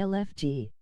LFG.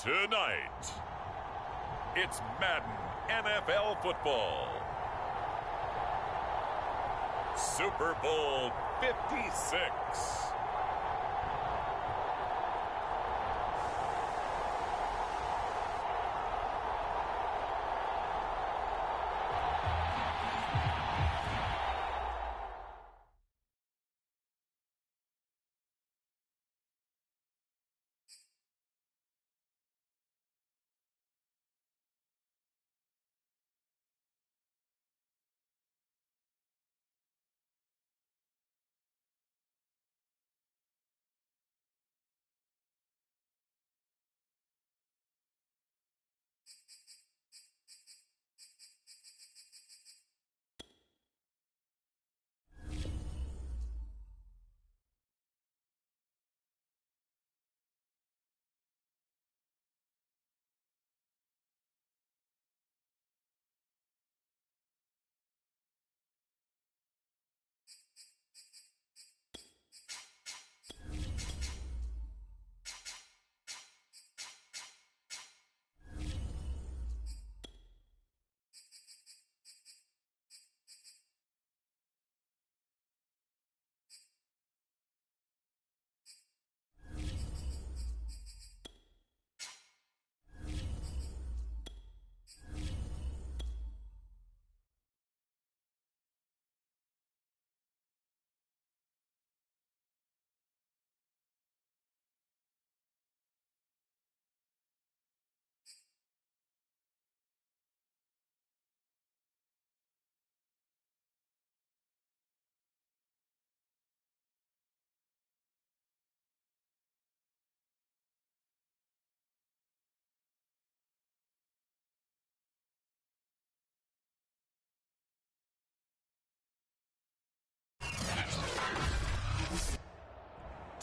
Tonight, it's Madden NFL football. Super Bowl 56.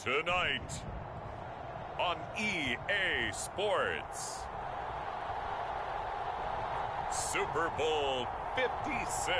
Tonight on EA Sports, Super Bowl 56.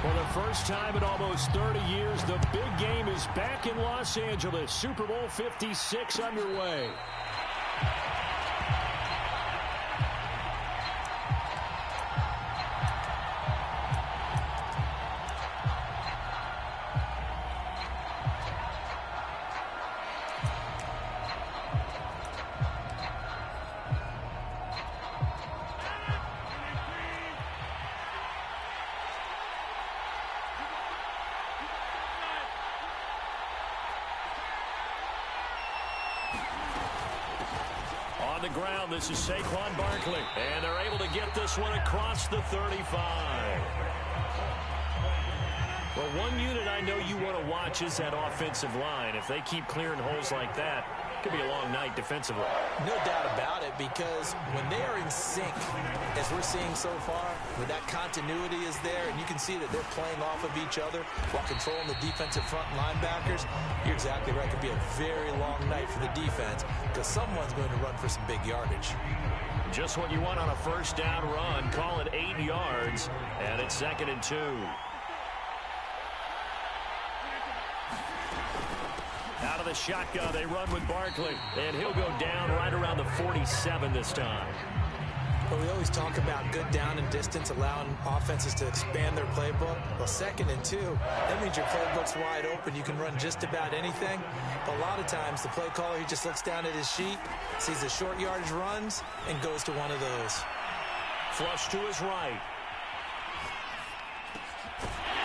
For the first time in almost 30 years, the big game is back in Los Angeles. Super Bowl 56 underway. On the ground, this is Saquon Barkley, and they're able to get this one across the 35. Well, one unit I know you want to watch is that offensive line. If they keep clearing holes like that, it could be a long night defensively. No doubt about it, because when they are in sync, as we're seeing so far, when that continuity is there, and you can see that they're playing off of each other while controlling the defensive front linebackers, you're exactly right. It could be a very long night for the defense, because someone's going to run for some big yardage. Just what you want on a first down run. Call it 8 yards, and it's 2nd and 2. Out of the shotgun, they run with Barkley, and he'll go down right around the 47 this time. Well, we always talk about good down and distance, allowing offenses to expand their playbook. Well, 2nd and 2, that means your playbook's wide open. You can run just about anything. But a lot of times, the play caller, he just looks down at his sheet, sees the short yardage runs, and goes to one of those. Flush to his right.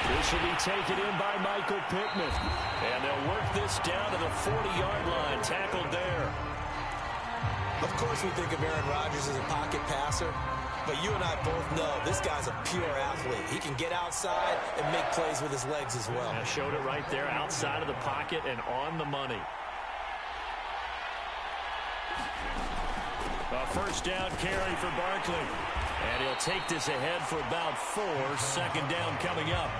This will be taken in by Michael Pittman. And they'll work this down to the 40-yard line. Tackled there. Of course, we think of Aaron Rodgers as a pocket passer, But you and I both know this guy's a pure athlete. He can get outside and make plays with his legs as well. Yeah, showed it right there, outside of the pocket and on the money. A first down carry for Barkley. And he'll take this ahead for about 4. Second down coming up.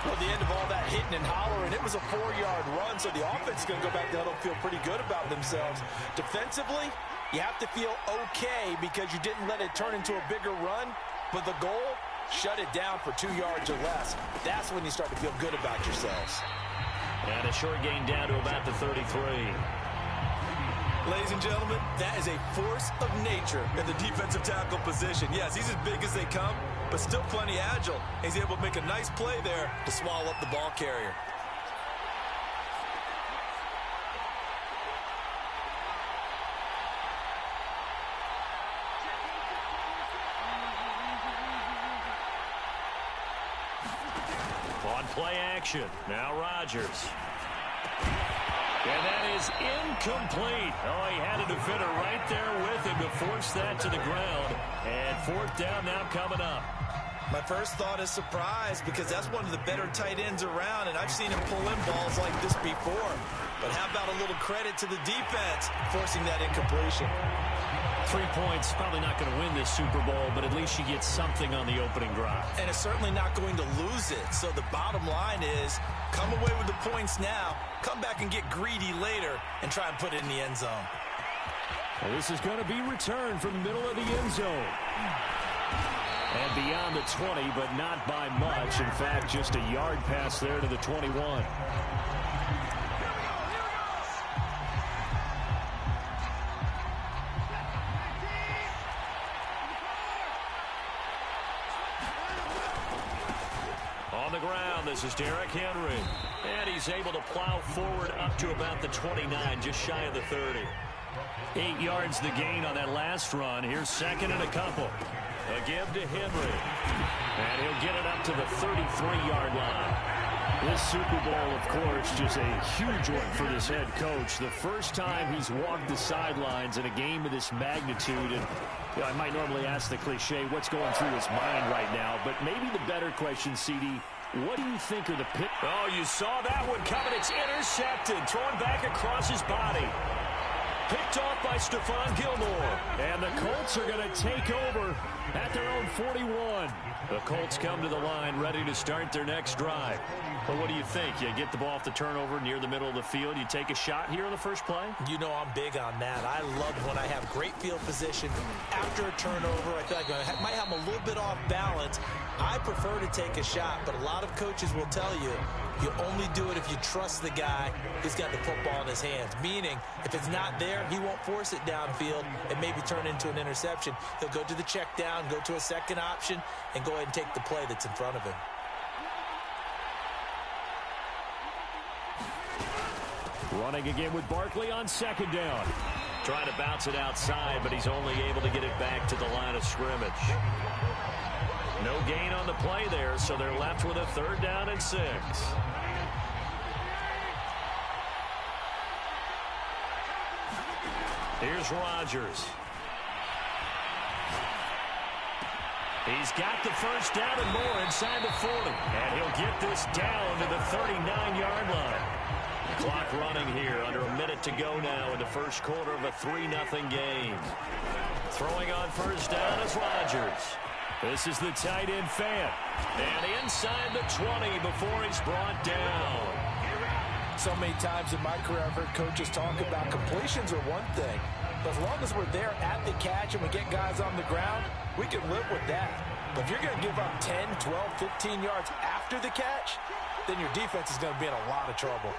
Well, the end of all that hitting and hollering, it was a 4-yard run, so the offense is going to go back down and feel pretty good about themselves. Defensively, you have to feel okay because you didn't let it turn into a bigger run, but the goal, shut it down for 2 yards or less. That's when you start to feel good about yourselves. And a short gain down to about the 33. Ladies and gentlemen, that is a force of nature in the defensive tackle position. Yes, he's as big as they come, but still plenty agile. He's able to make a nice play there to swallow up the ball carrier. On play action, now Rodgers. And that is incomplete. Oh, he had a defender right there with him to force that to the ground. And fourth down now coming up. My first thought is surprise because that's one of the better tight ends around, and I've seen him pull in balls like this before. But how about a little credit to the defense forcing that incompletion? 3 points, probably not going to win this Super Bowl, but at least you get something on the opening drive. And it's certainly not going to lose it. So the bottom line is come away with the points now, come back and get greedy later, and try and put it in the end zone. Well, this is going to be returned from the middle of the end zone. And beyond the 20, but not by much. In fact, just a yard pass there to the 21. On the ground, this is Derrick Henry. And he's able to plow forward up to about the 29, just shy of the 30. 8 yards the gain on that last run. Here's second and a couple. A give to Henry. And he'll get it up to the 33-yard line. This Super Bowl, of course, just a huge one for this head coach. The first time he's walked the sidelines in a game of this magnitude. And you know, I might normally ask the cliche, what's going through his mind right now? But maybe the better question, CD, what do you think are the pit? Oh, you saw that one coming. It's intercepted. Thrown back across his body. Picked off by Stephon Gilmore. And the Colts are going to take over at their own 41. The Colts come to the line ready to start their next drive. But what do you think? You get the ball off the turnover near the middle of the field. You take a shot here on the first play? You know I'm big on that. I love when I have great field position after a turnover. I feel like I might have a little bit off balance. I prefer to take a shot, but a lot of coaches will tell you you only do it if you trust the guy who's got the football in his hands. Meaning, if it's not there, he won't force it downfield and maybe turn into an interception. He'll go to the check down, go to a second option, and go ahead and take the play that's in front of him. Running again with Barkley on second down. Trying to bounce it outside, but he's only able to get it back to the line of scrimmage. No gain on the play there, so they're left with a third down and 6. Here's Rodgers. He's got the first down and more inside the 40. And he'll get this down to the 39-yard line. Clock running here, under a minute to go now in the first quarter of a 3-0 game. Throwing on first down is Rodgers. This is the tight end fan. And inside the 20 before he's brought down. So many times in my career I've heard coaches talk about completions are one thing. But as long as we're there at the catch and we get guys on the ground, we can live with that. But if you're going to give up 10, 12, 15 yards after the catch, then your defense is going to be in a lot of trouble.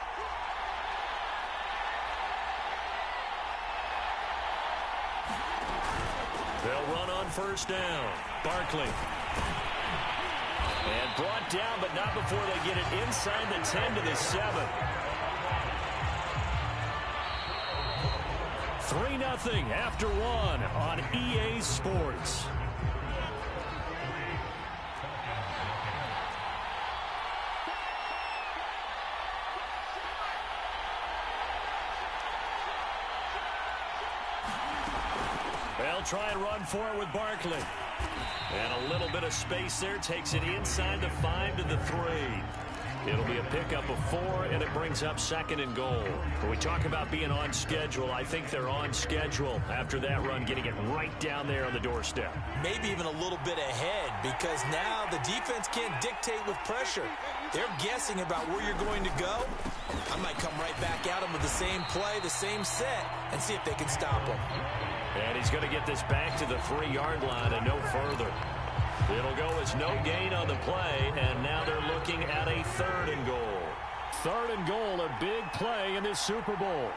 They'll run on first down. Barkley. And brought down, but not before they get it inside the 10 to the 7. 3-0 after 1 on EA Sports. Well, try and run for it with Barkley. And a little bit of space there. Takes it inside the 5 to the 3. It'll be a pickup of 4, and it brings up 2nd and goal. When we talk about being on schedule, I think they're on schedule after that run, getting it right down there on the doorstep. Maybe even a little bit ahead, because now the defense can't dictate with pressure. They're guessing about where you're going to go. I might come right back at them with the same play, the same set, and see if they can stop them. And he's going to get this back to the 3-yard line and no further. It'll go as no gain on the play, and now they're looking at a 3rd and goal. 3rd and goal, a big play in this Super Bowl.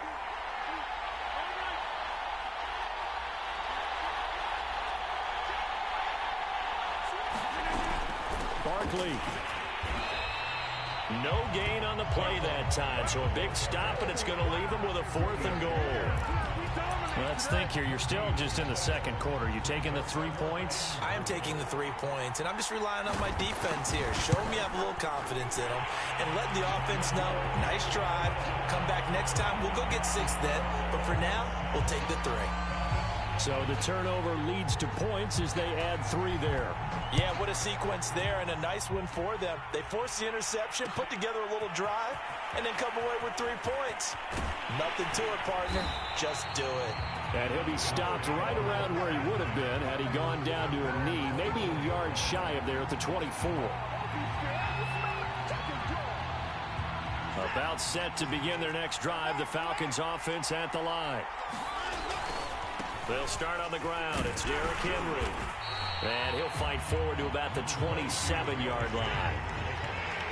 Barkley. No gain on the play that time, so a big stop, and it's going to leave them with a 4th and goal. Let's think here. You're still just in the 2nd quarter. You taking the 3 points? I am taking the 3 points, and I'm just relying on my defense here. Show me I have a little confidence in them, and let the offense know, nice drive. Come back next time. We'll go get 6 then, but for now, we'll take the 3. So the turnover leads to points as they add 3 there. Yeah, what a sequence there, and a nice one for them. They force the interception, put together a little drive, and then come away with 3 points. Nothing to it, partner. Just do it. And he'll be stopped right around where he would have been had he gone down to a knee, maybe a yard shy of there at the 24. About set to begin their next drive, the Falcons offense at the line. They'll start on the ground. It's Derrick Henry. And he'll fight forward to about the 27-yard line.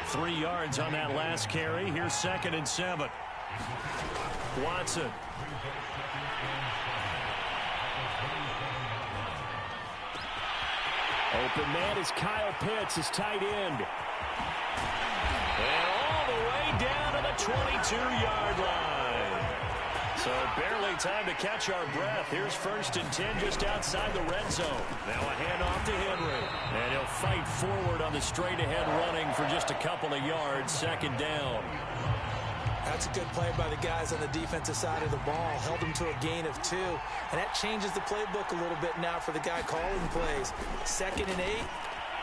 3 yards on that last carry. Here's 2nd and 7. Watson. Open man is Kyle Pitts, his tight end. And all the way down to the 22-yard line. So barely time to catch our breath. Here's 1st and 10 just outside the red zone. Now a handoff to Henry. And he'll fight forward on the straight-ahead running for just a couple of yards. 2nd down. That's a good play by the guys on the defensive side of the ball. Held them to a gain of 2. And that changes the playbook a little bit now for the guy calling plays. 2nd and 8.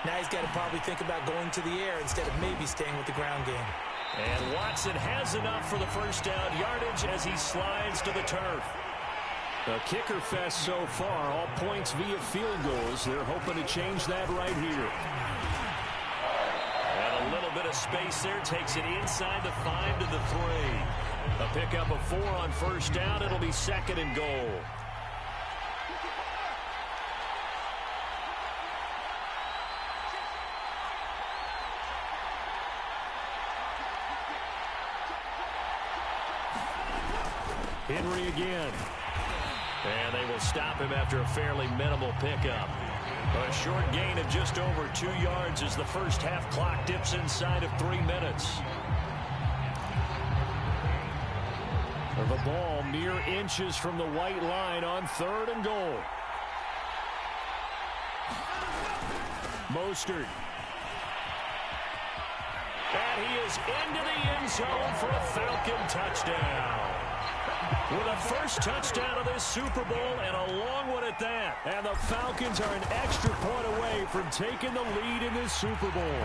Now he's got to probably think about going to the air instead of maybe staying with the ground game. And Watson has enough for the 1st down yardage as he slides to the turf. A kicker fest so far, all points via field goals. They're hoping to change that right here. And a little bit of space there, takes it inside the 5 to the 3. A pickup of 4 on 1st down. It'll be 2nd and goal. Henry again. And they will stop him after a fairly minimal pickup. A short gain of just over 2 yards as the first half clock dips inside of 3 minutes. The ball mere inches from the white line on 3rd and goal. Mostert. And he is into the end zone for a Falcon touchdown. With a first touchdown of this Super Bowl, and a long one at that. And the Falcons are an extra point away from taking the lead in this Super Bowl.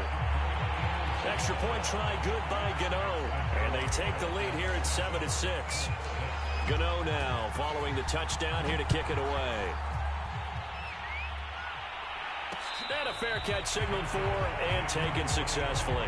Extra point try good by Gano. And they take the lead here at 7-6. Gano now following the touchdown here to kick it away. And a fair catch signaled for and taken successfully.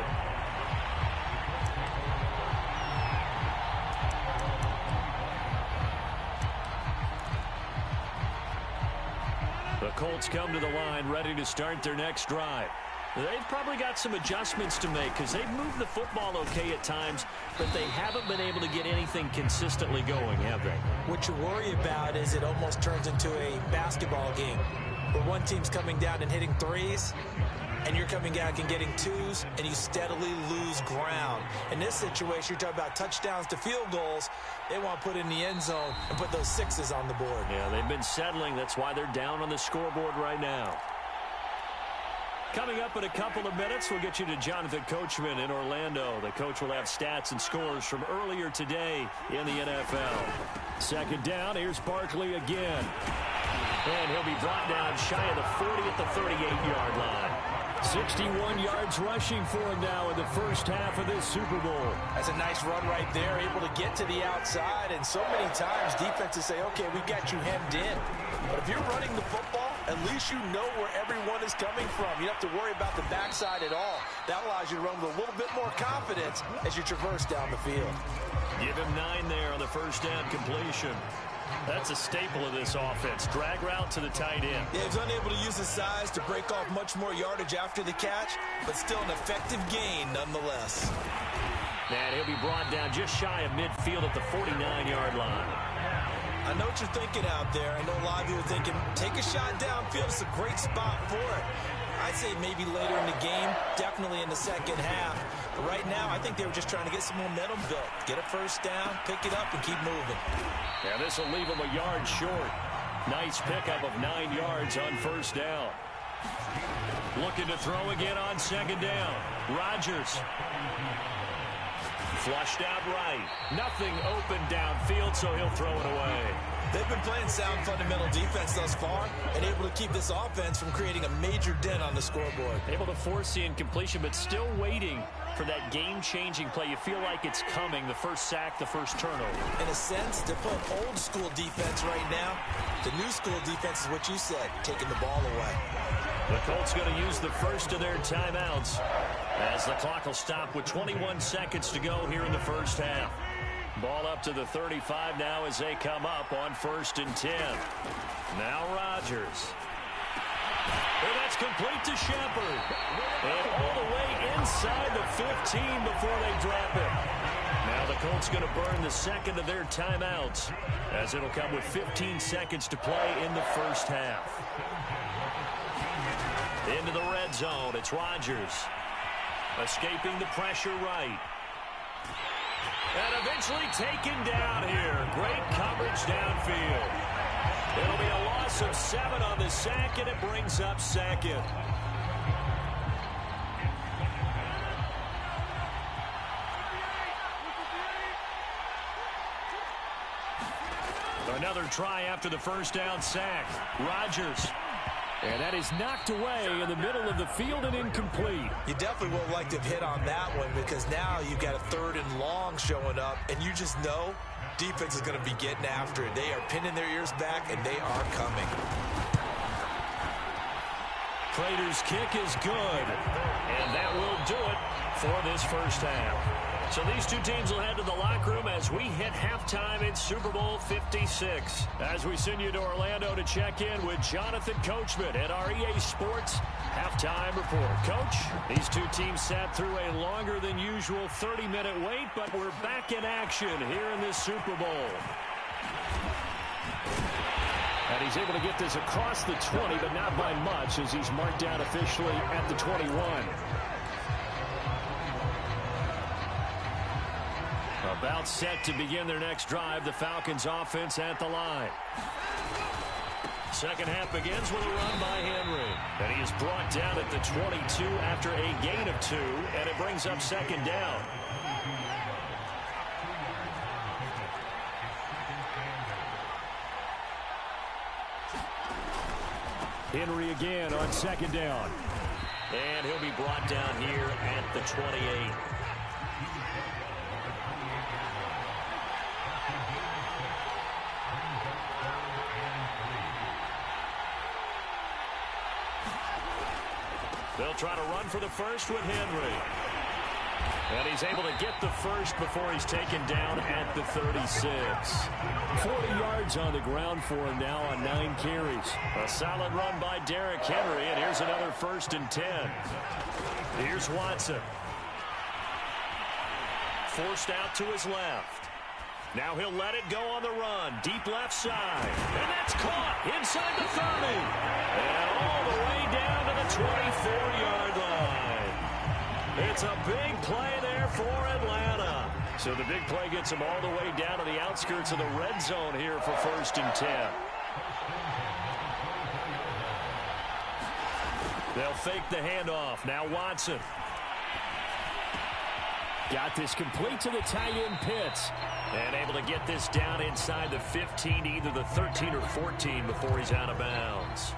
The Colts come to the line ready to start their next drive. They've probably got some adjustments to make because they've moved the football okay at times, but they haven't been able to get anything consistently going, have they? What you worry about is it almost turns into a basketball game where one team's coming down and hitting 3s, and you're coming back and getting 2s, and you steadily lose ground. In this situation, you're talking about touchdowns to field goals. They want to put in the end zone and put those 6s on the board. Yeah, they've been settling. That's why they're down on the scoreboard right now. Coming up in a couple of minutes, we'll get you to Jonathan Coachman in Orlando. The coach will have stats and scores from earlier today in the NFL. Second down, here's Barkley again. And he'll be brought down shy of the 40 at the 38-yard line. 61 yards rushing for him now in the first half of this Super Bowl. That's a nice run right there, able to get to the outside. And so many times defenses say, okay, we've got you hemmed in. But if you're running the football, at least you know where everyone is coming from. You don't have to worry about the backside at all. That allows you to run with a little bit more confidence as you traverse down the field. Give him 9 there on the first down completion. That's a staple of this offense. Drag route to the tight end. Yeah, he's unable to use his size to break off much more yardage after the catch, but still an effective gain nonetheless. And he'll be brought down just shy of midfield at the 49-yard line. I know what you're thinking out there. I know a lot of you are thinking, take a shot downfield. It's a great spot for it. I'd say maybe later in the game, definitely in the second half. But right now, I think they were just trying to get some momentum built. Get a first down, pick it up, and keep moving. Yeah, this will leave him a yard short. Nice pickup of 9 yards on first down. Looking to throw again on second down. Rodgers. Flushed out right. Nothing open downfield, so he'll throw it away. They've been playing sound fundamental defense thus far and able to keep this offense from creating a major dent on the scoreboard. Able to force the incompletion, but still waiting for that game-changing play. You feel like it's coming, the first sack, the first turnover. In a sense, they're playing old-school defense right now. The new-school defense is what you said, taking the ball away. The Colts going to use the first of their timeouts as the clock will stop with 21 seconds to go here in the first half. Ball up to the 35 now as they come up on 1st and 10. Now Rodgers. And that's complete to Shepard. And all the way inside the 15 before they drop it. Now the Colts going to burn the second of their timeouts as it'll come with 15 seconds to play in the first half. Into the red zone, it's Rodgers. Escaping the pressure right. And eventually taken down here. Great coverage downfield. It'll be a loss of 7 on the sack, and it brings up second. Another try after the first down sack. Rodgers. And that is knocked away in the middle of the field and incomplete. You definitely would have liked to have hit on that one because now you've got a 3rd and long showing up, and you just know defense is going to be getting after it. They are pinning their ears back, and they are coming. Prater's kick is good, and that will do it for this first half. So these two teams will head to the locker room as we hit halftime in Super Bowl 56. As we send you to Orlando to check in with Jonathan Coachman at our EA Sports Halftime Report. Coach, these two teams sat through a longer than usual 30-minute wait, but we're back in action here in this Super Bowl. And he's able to get this across the 20, but not by much as he's marked out officially at the 21. About set to begin their next drive, the Falcons offense at the line. Second half begins with a run by Henry. And he is brought down at the 22 after a gain of 2, and it brings up second down. Henry again on second down. And he'll be brought down here at the 28. They'll try to run for the first with Henry. And he's able to get the first before he's taken down at the 36. 40 yards on the ground for him now on 9 carries. A solid run by Derrick Henry, and here's another 1st and 10. Here's Watson. Forced out to his left. Now he'll let it go on the run. Deep left side. And that's caught inside the 30. And all the way down to the 24-yard line. It's a big play there for Atlanta. So the big play gets him all the way down to the outskirts of the red zone here for 1st and 10. They'll fake the handoff. Now Watson. Got this complete to the tight end Pitts. And able to get this down inside the 15 to either the 13 or 14 before he's out of bounds.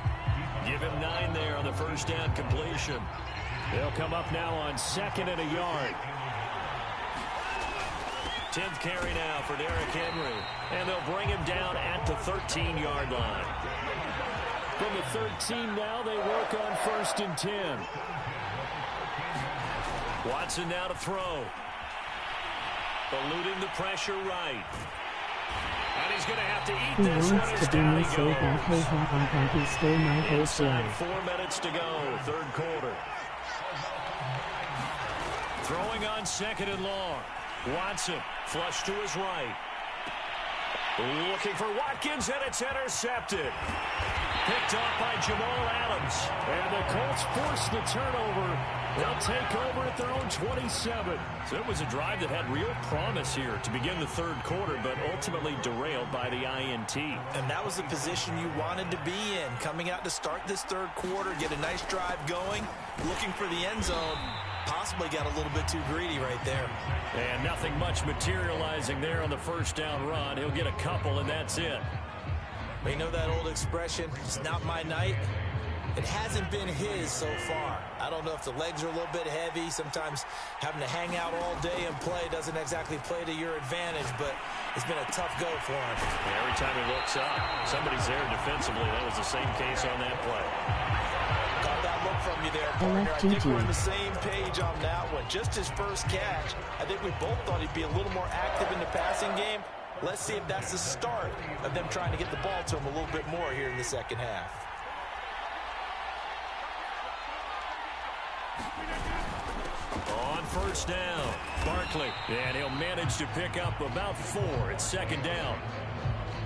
Give him 9 there on the first down completion. They'll come up now on 2nd and a yard. 10th carry now for Derrick Henry. And they'll bring him down at the 13-yard line. From the 13 now, they work on 1st and 10. Watson now to throw. Eluding the pressure right. And he's going to have to eat this one as down he goes. Inside 4 minutes to go, third quarter. Throwing on 2nd and long. Watson, flush to his right. Looking for Watkins, and it's intercepted. Picked off by Jamal Adams. And the Colts force the turnover. They'll take over at their own 27. So it was a drive that had real promise here to begin the third quarter, but ultimately derailed by the INT. And that was the position you wanted to be in. Coming out to start this third quarter, get a nice drive going, looking for the end zone. Possibly got a little bit too greedy right there. And nothing much materializing there on the first down run. He'll get a couple, and that's it. You know that old expression, it's not my night? It hasn't been his so far. I don't know if the legs are a little bit heavy. Sometimes having to hang out all day and play doesn't exactly play to your advantage, but it's been a tough go for him. Yeah, every time he looks up, somebody's there defensively. That was the same case on that play. Got that look from you there, partner. I think we're on the same page on that one. Just his first catch, I think we both thought he'd be a little more active in the passing game. Let's see if that's the start of them trying to get the ball to him a little bit more here in the second half. On first down, Barkley. And he'll manage to pick up about 4. It's 2nd down.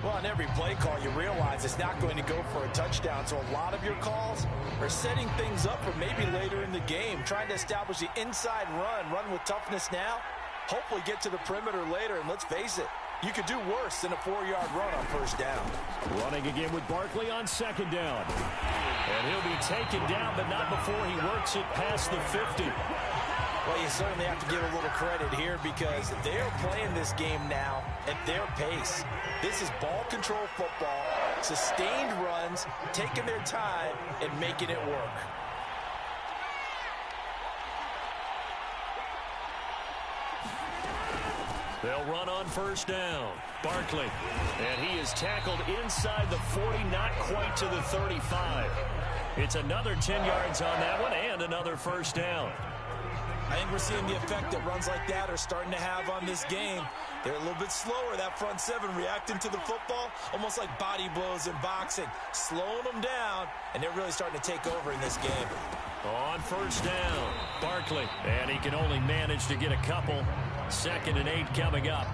Well, on every play call, you realize it's not going to go for a touchdown. So a lot of your calls are setting things up for maybe later in the game, trying to establish the inside run with toughness now, hopefully get to the perimeter later. And let's face it, you could do worse than a 4-yard run on first down. Running again with Barkley on 2nd down. And he'll be taken down, but not before he works it past the 50. Well, you certainly have to give a little credit here because they're playing this game now at their pace. This is ball control football, sustained runs, taking their time and making it work. They'll run on first down. Barkley. And he is tackled inside the 40, not quite to the 35. It's another 10 yards on that one and another first down. I think we're seeing the effect that runs like that are starting to have on this game. They're a little bit slower, that front 7, reacting to the football, almost like body blows in boxing, slowing them down, and they're really starting to take over in this game. On first down, Barkley. And he can only manage to get a couple. 2nd and 8 coming up.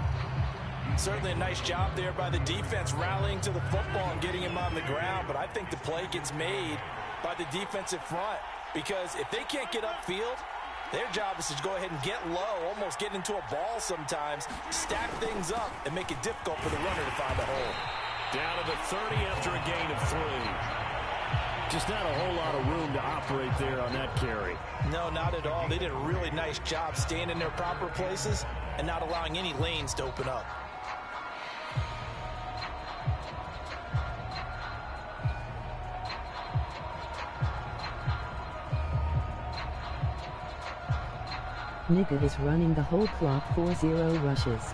Certainly a nice job there by the defense rallying to the football and getting him on the ground, but I think the play gets made by the defensive front because if they can't get upfield, their job is to go ahead and get low, almost get into a ball sometimes, stack things up, and make it difficult for the runner to find a hole. Down to the 30 after a gain of 3. Just not a whole lot of room to operate there on that carry. No, not at all. They did a really nice job staying in their proper places and not allowing any lanes to open up. Nigga is running the whole clock 4-0 rushes.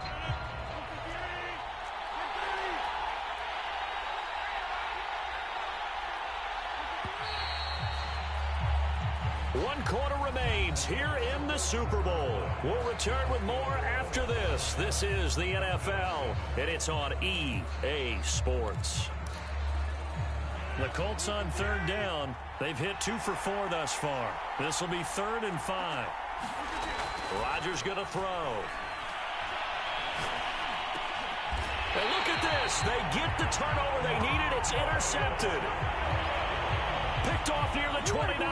One quarter remains here in the Super Bowl. We'll return with more after this. This is the NFL, and it's on EA Sports. The Colts on 3rd down. They've hit 2 for 4 thus far. This will be 3rd and 5. Rodgers going to throw. And look at this. They get the turnover they needed. It's intercepted. Picked off near the 29.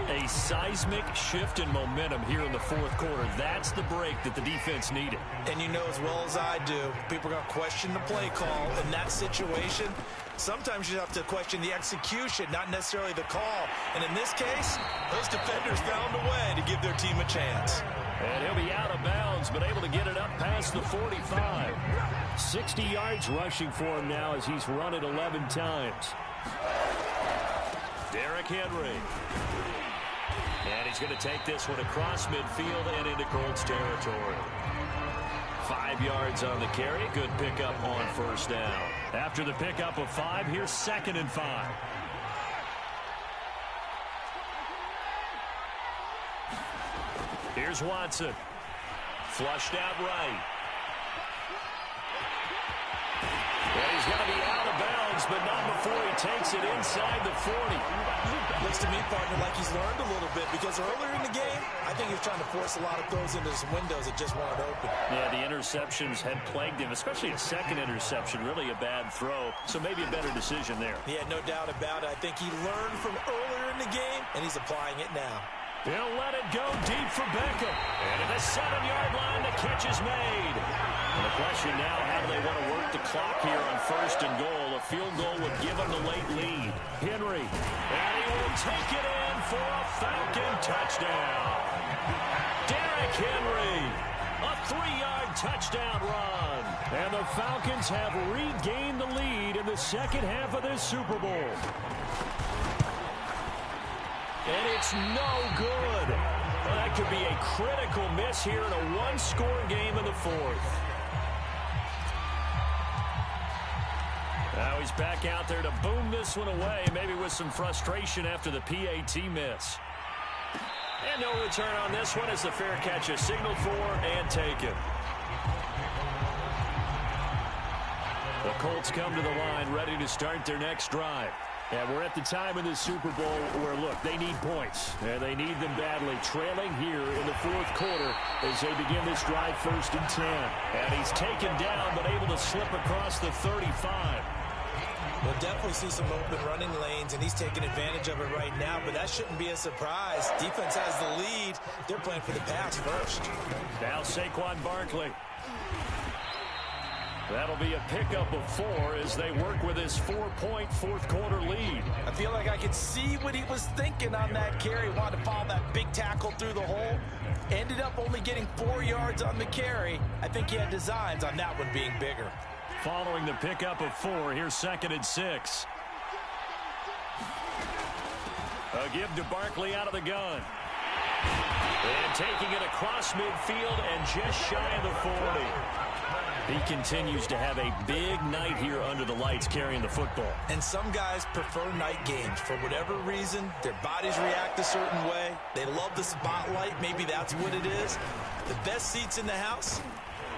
A seismic shift in momentum here in the fourth quarter. That's the break that the defense needed. And you know as well as I do, people are going to question the play call in that situation. Sometimes you have to question the execution, not necessarily the call. And in this case, those defenders found a way to give their team a chance. And he'll be out of bounds, but able to get it up past the 45. 60 yards rushing for him now as he's run it 11 times. Derrick Henry. And he's going to take this one across midfield and into Colts territory. 5 yards on the carry. Good pickup on first down. After the pickup of 5, here's 2nd and 5. Here's Watson. Flushed out right. And he's going to be out of bounds, but not before he takes it inside the 40. Looks to me, partner, like he's learned a little bit, because earlier in the game, I think he was trying to force a lot of throws into some windows that just weren't open. Yeah, the interceptions had plagued him, especially a second interception, really a bad throw. So maybe a better decision there. Yeah, no doubt about it. I think he learned from earlier in the game, and he's applying it now. He'll let it go deep for Beckham. And at the 7-yard line, the catch is made. And the question now, how do they want to work the clock here on 1st and goal? A field goal would give them the late lead. Henry, and he will take it in for a Falcon touchdown. Derrick Henry, a 3-yard touchdown run. And the Falcons have regained the lead in the second half of this Super Bowl. And it's no good. Well, that could be a critical miss here in a one-score game in the fourth. Now he's back out there to boom this one away, maybe with some frustration after the PAT miss. And no return on this one as the fair catch is signaled for and taken. The Colts come to the line ready to start their next drive. And we're at the time in the Super Bowl where, look, they need points. And they need them badly. Trailing here in the fourth quarter as they begin this drive 1st and 10. And he's taken down but able to slip across the 35. We'll definitely see some open running lanes, and he's taking advantage of it right now, but that shouldn't be a surprise. Defense has the lead. They're playing for the pass first. Now Saquon Barkley. That'll be a pickup of 4 as they work with his 4-point fourth quarter lead. I feel like I could see what he was thinking on that carry. Wanted to follow that big tackle through the hole. Ended up only getting 4 yards on the carry. I think he had designs on that one being bigger. Following the pickup of 4, here's 2nd and 6. A give to Barkley out of the gun. And taking it across midfield and just shy of the 40. He continues to have a big night here under the lights carrying the football. And some guys prefer night games. For whatever reason, their bodies react a certain way. They love the spotlight. Maybe that's what it is. The best seats in the house,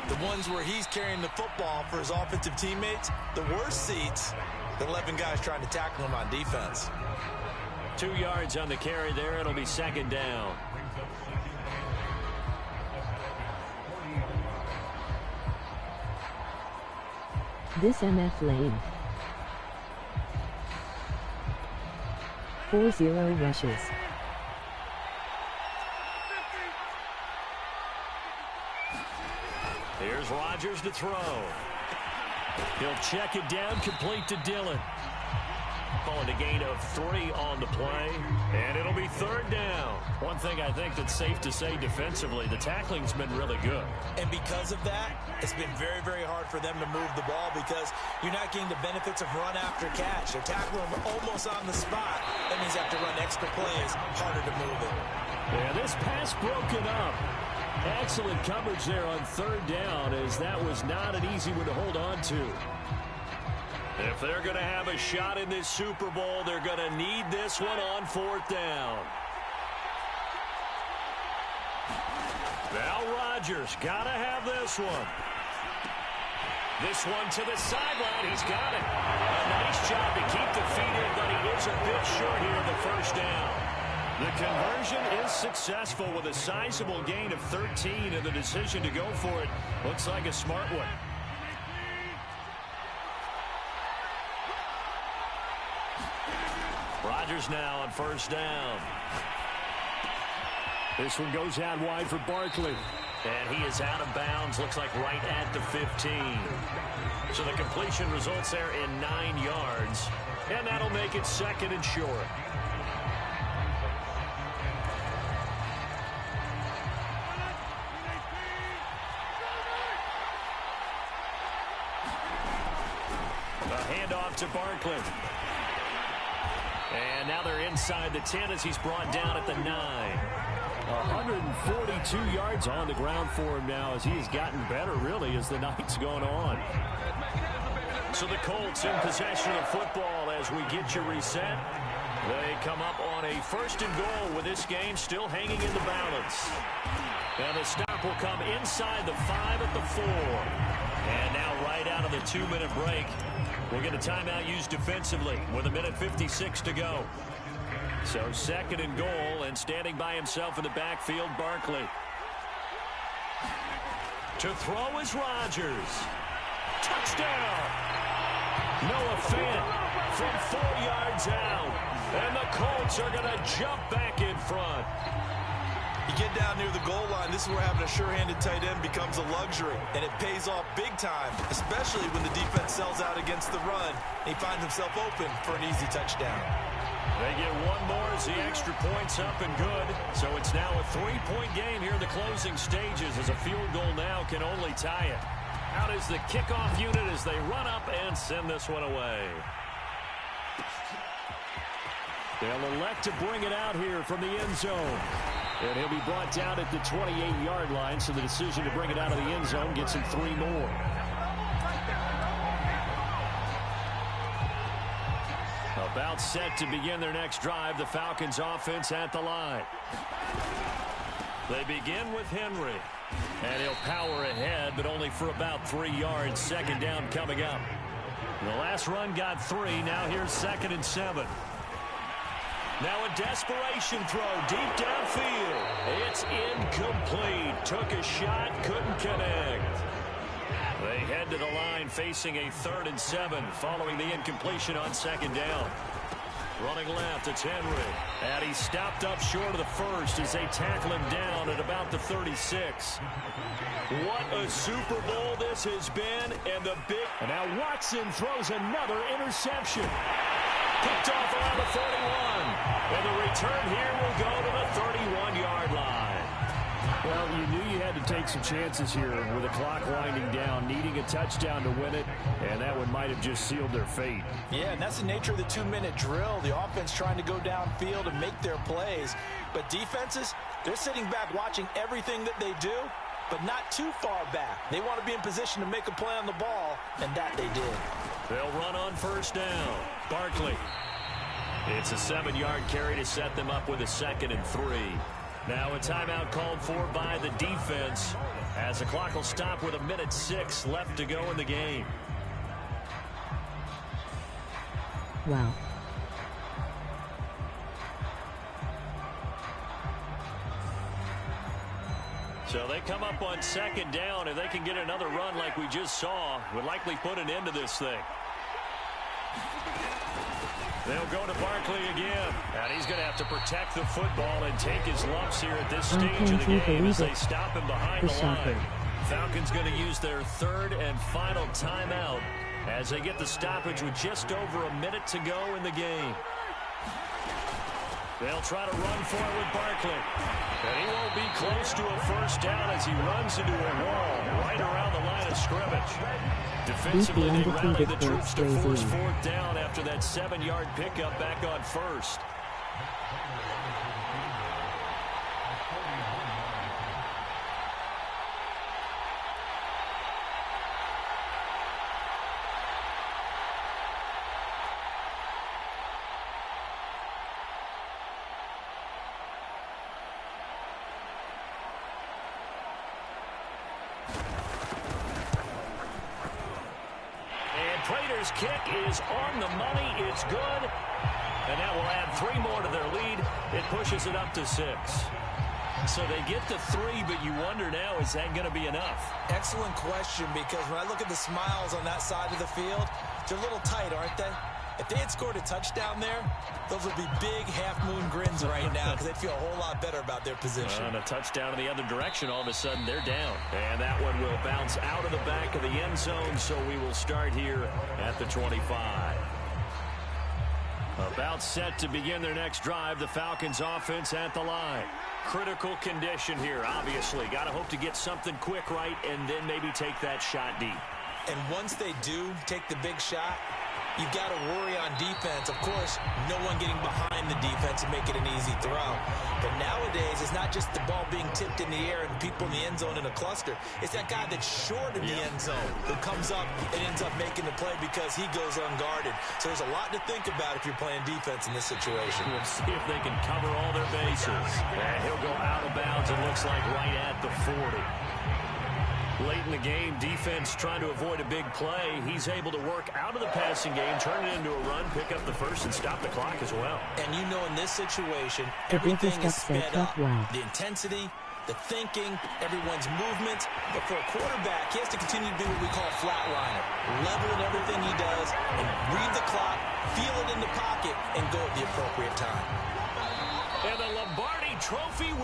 the ones where he's carrying the football for his offensive teammates. The worst seats, the 11 guys trying to tackle him on defense. 2 yards on the carry there. It'll be 2nd down. This MF lane. 40 rushes. Here's Rodgers to throw. He'll check it down, complete to Dillon. Calling a gain of 3 on the play, and it'll be 3rd down. One thing I think that's safe to say defensively, the tackling's been really good. And because of that, it's been very, very hard for them to move the ball because you're not getting the benefits of run after catch. They're tackling them almost on the spot. That means they have to run extra plays, harder to move it. Yeah, this pass broken up. Excellent coverage there on 3rd down, as that was not an easy one to hold on to. If they're going to have a shot in this Super Bowl, they're going to need this one on 4th down. Now Rodgers got to have this one. This one to the sideline. He's got it. A nice job to keep the feet in, but he is a bit short here in the 1st down. The conversion is successful with a sizable gain of 13, and the decision to go for it looks like a smart one. Rodgers now on first down. This one goes out wide for Barkley. And he is out of bounds, looks like right at the 15. So the completion results there in 9 yards. And that'll make it 2nd and short. A handoff to Barkley. And now they're inside the 10 as he's brought down at the 9. 142 yards on the ground for him now as he has gotten better, really, as the night's gone on. So the Colts in possession of football as we get you reset. They come up on a 1st and goal with this game still hanging in the balance. Now the stop will come inside the 5 at the 4. And now right out of the 2-minute break, we'll get a timeout used defensively with 1:56 to go. So 2nd and goal, and standing by himself in the backfield, Barkley. To throw is Rodgers. Touchdown! Noah Fant from 4 yards out. And the Colts are going to jump back in front. You get down near the goal line, this is where having a sure-handed tight end becomes a luxury, and it pays off big time, especially when the defense sells out against the run, and he finds himself open for an easy touchdown. They get one more as the extra point's up and good. So it's now a 3-point game here in the closing stages as a field goal now can only tie it. Out is the kickoff unit as they run up and send this one away. They'll elect to bring it out here from the end zone. And he'll be brought down at the 28-yard line, so the decision to bring it out of the end zone gets him 3 more. About set to begin their next drive, the Falcons offense at the line. They begin with Henry. And he'll power ahead, but only for about 3 yards. 2nd down coming up. The last run got 3. Now here's 2nd and 7. Now a desperation throw deep downfield. It's incomplete. Took a shot, couldn't connect. They head to the line facing a 3rd and 7 following the incompletion on 2nd down. Running left, it's Henry. And he's stopped up short of the 1st as they tackle him down at about the 36. What a Super Bowl this has been. And the big... And now Watson throws another interception. Picked off around the 41. And the return here will go to the 31-yard line. Well, you knew you had to take some chances here with the clock winding down, needing a touchdown to win it, and that one might have just sealed their fate. Yeah, and that's the nature of the 2-minute drill. The offense trying to go downfield and make their plays. But defenses, they're sitting back watching everything that they do, but not too far back. They want to be in position to make a play on the ball, and that they did. They'll run on 1st down. Barkley. It's a 7-yard carry to set them up with a 2nd and 3. Now a timeout called for by the defense as the clock will stop with 1:06 left to go in the game. Wow. So they come up on 2nd down. If they can get another run like we just saw, would likely put an end to this thing. They'll go to Barkley again. And he's going to have to protect the football and take his lumps here at this stage of the game as they stop him behind the line. Falcons going to use their 3rd and final timeout as they get the stoppage with just over a minute to go in the game. They'll try to run for it with Barkley. And he won't be close to a 1st down as he runs into a wall right around the line of scrimmage. Defensively, they rallied the troops to force 4th down after that 7-yard pickup back on 1st. Prater's kick is on the money. It's good. And that will add 3 more to their lead. It pushes it up to 6. So they get to 3, but you wonder now, is that going to be enough? Excellent question, because when I look at the smiles on that side of the field, they're a little tight, aren't they? If they had scored a touchdown there, those would be big half-moon grins right now because they'd feel a whole lot better about their position. And a touchdown in the other direction, all of a sudden they're down. And that one will bounce out of the back of the end zone, so we will start here at the 25. About set to begin their next drive, the Falcons offense at the line. Critical condition here, obviously. Got to hope to get something quick right and then maybe take that shot deep. And once they do take the big shot, you've got to worry on defense. Of course, no one getting behind the defense and make it an easy throw. But nowadays, it's not just the ball being tipped in the air and people in the end zone in a cluster. It's that guy that's short in the end zone who comes up and ends up making the play because he goes unguarded. So there's a lot to think about if you're playing defense in this situation. We'll see if they can cover all their bases. And he'll go out of bounds, it looks like, right at the 40. Late in the game, defense trying to avoid a big play. He's able to work out of the passing game, turn it into a run, pick up the first, and stop the clock as well. And you know in this situation, everything is sped up. The intensity, the thinking, everyone's movement. But for a quarterback, he has to continue to be what we call a flatliner. Level in everything he does and read the clock, feel it in the pocket, and go at the appropriate time. And the Lombardi Trophy